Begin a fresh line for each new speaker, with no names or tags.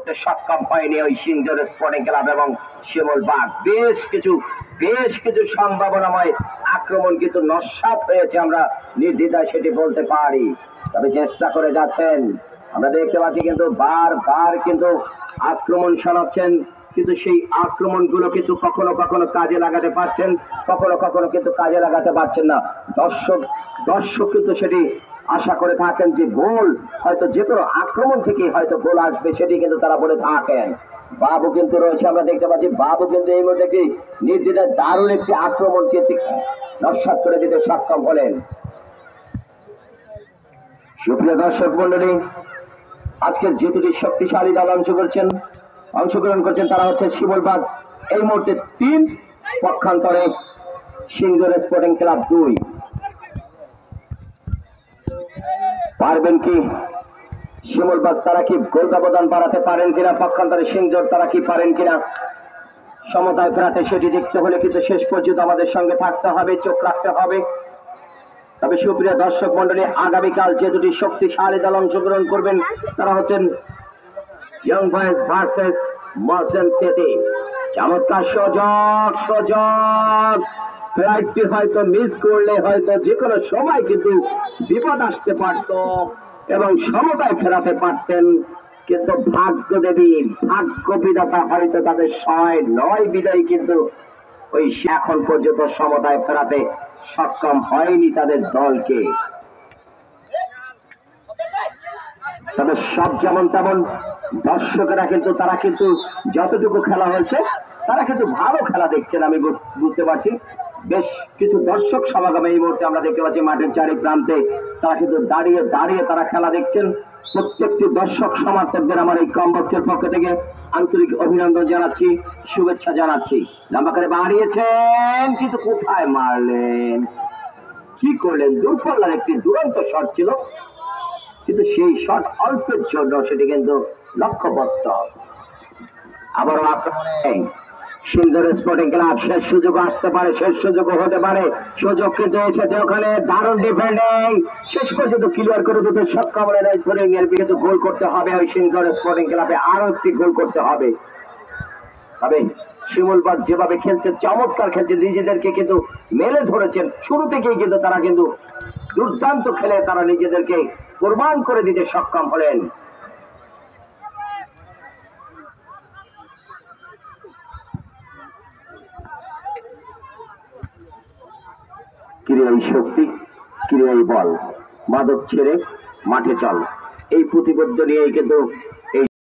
করতে সক্ষম হয়নি ওই সিংজোর স্পোর্টিং ক্লাব এবং শিমুলবাগ। বেশ কিছু সম্ভাবনাময় আক্রমণ কিন্তু নস্যাৎ হয়েছে, আমরা নির্দ্বিধায় সেটি বলতে পারি। তবে চেষ্টা করে যাচ্ছেন, আমরা দেখতে পাচ্ছি কিন্তু বারবার কিন্তু আক্রমণ শোনাচ্ছেন, কিন্তু সেই আক্রমণগুলো কিন্তু কখনো কখনো কাজে লাগাতে পারছেন, কখনো কখনো কিন্তু কাজে লাগাতে পারছেন না। দর্শক কিন্তু সেটি আশা করে থাকেন যে গোল হয়তো যে কোনো আক্রমণ থেকে হয়তো গোল আসবে, সেটি কিন্তু তারা বলে থাকেন। বাবু কিন্তু রয়েছে, আমরা দেখতে পাচ্ছি বাবু কিন্তু এই মুহূর্তে একটি নির্দ্বিধায় দারুণ একটি আক্রমণ কিন্তু নস্যাৎ করে দিতে সক্ষম হলেন। সুপ্রিয় দর্শক মন্ডলী, আজকের যে দুটি শক্তিশালী দল অংশগ্রহণ করছেন তারা হচ্ছে শিমুলবাগ এই মুহূর্তে 3, পক্ষান্তরে সিংজোর স্পোর্টিং ক্লাব 2। পারবেন কি শিমুলবাগ, তারা কি গোল ব্যবধান বাড়াতে পারেন কিনা, পক্ষান্তরে সিংজোর তারা কি পারেন কিনা সমতায় ফেরাতে, সেটি দেখতে হলে কিন্তু শেষ পর্যন্ত আমাদের সঙ্গে থাকতে হবে, চোখ রাখতে হবে। তবে সুপ্রিয় দর্শক মন্ডলী, আগামীকাল যে দুটি শক্তিশালী দল অংশগ্রহণ করবেন তারা হচ্ছেন young boys versus merchant city. চমৎকার সুযোগ ফ্লাইটটি হয়তো মিস করলে হয়তো যে কোনো সময় কিন্তু বিপদ আসতে পারত এবং সমতায় ফেরাতে পারতেন, কিন্তু ভাগ্য বিধাতা হয়তো তাদের 6-9 বিদায় কিন্তু ওই এখন পর্যন্ত সমতায় ফেরাতে সক্ষম হয়নি তাদের দলকে। তবে সব যেমন তেমন দর্শকেরা কিন্তু তারা কিন্তু যতটুকু খেলা হয়েছে তারা কিন্তু ভালো খেলা দেখছেন, আমি বুঝতে পারছি। বেশ কিছু দর্শক সমাগমে এই মুহূর্তে আমরা দেখতে পাচ্ছি মাঠের চারি প্রান্তে, তারা কিন্তু দাঁড়িয়ে তারা খেলা দেখছেন। প্রত্যেকটি দর্শক সমর্থকদের আমার এই কমবক্সের পক্ষ থেকে আন্তরিক অভিনন্দন জানাচ্ছি, শুভেচ্ছা জানাচ্ছি। লম্বা করে বাড়িয়েছেন, কিন্তু কোথায় মারলেন, কি করলেন? দূরপাল্লার একটি দুরন্ত শট ছিল, কিন্তু সেই শট অল্পের জন্য সেটি কিন্তু লক্ষ্যবস্ত। আবারও আক্রমণে সিংজোর স্পোর্টিং ক্লাব, শেষ সুযোগ আসতে পারে, শেষ সুযোগ হতে পারে, সুযোগ কিন্তু এসেছে ওখানে, দারুণ ডিফেন্ডিং, শেষ পর্যন্ত ক্লিয়ার করে দিতে সক্ষম হলেন। এর কিন্তু গোল করতে হবে ওই সিংজোর স্পোর্টিং ক্লাবে, আরো একটি গোল করতে হবে। তবে শিমুলবাগ যেভাবে খেলছে, চমৎকার খেলছে, নিজেদেরকে কিন্তু মেলে ধরেছেন শুরু থেকেই, কিন্তু তারা কিন্তু দুর্দান্ত খেলে তারা নিজেদেরকে প্রমাণ করে দিতে সক্ষম হলেন। ক্রীড়াই শক্তি, ক্রীড়াই বল, মাদক ছেড়ে মাঠে চল, এই প্রতিবদ্ধ নিয়েই কিন্তু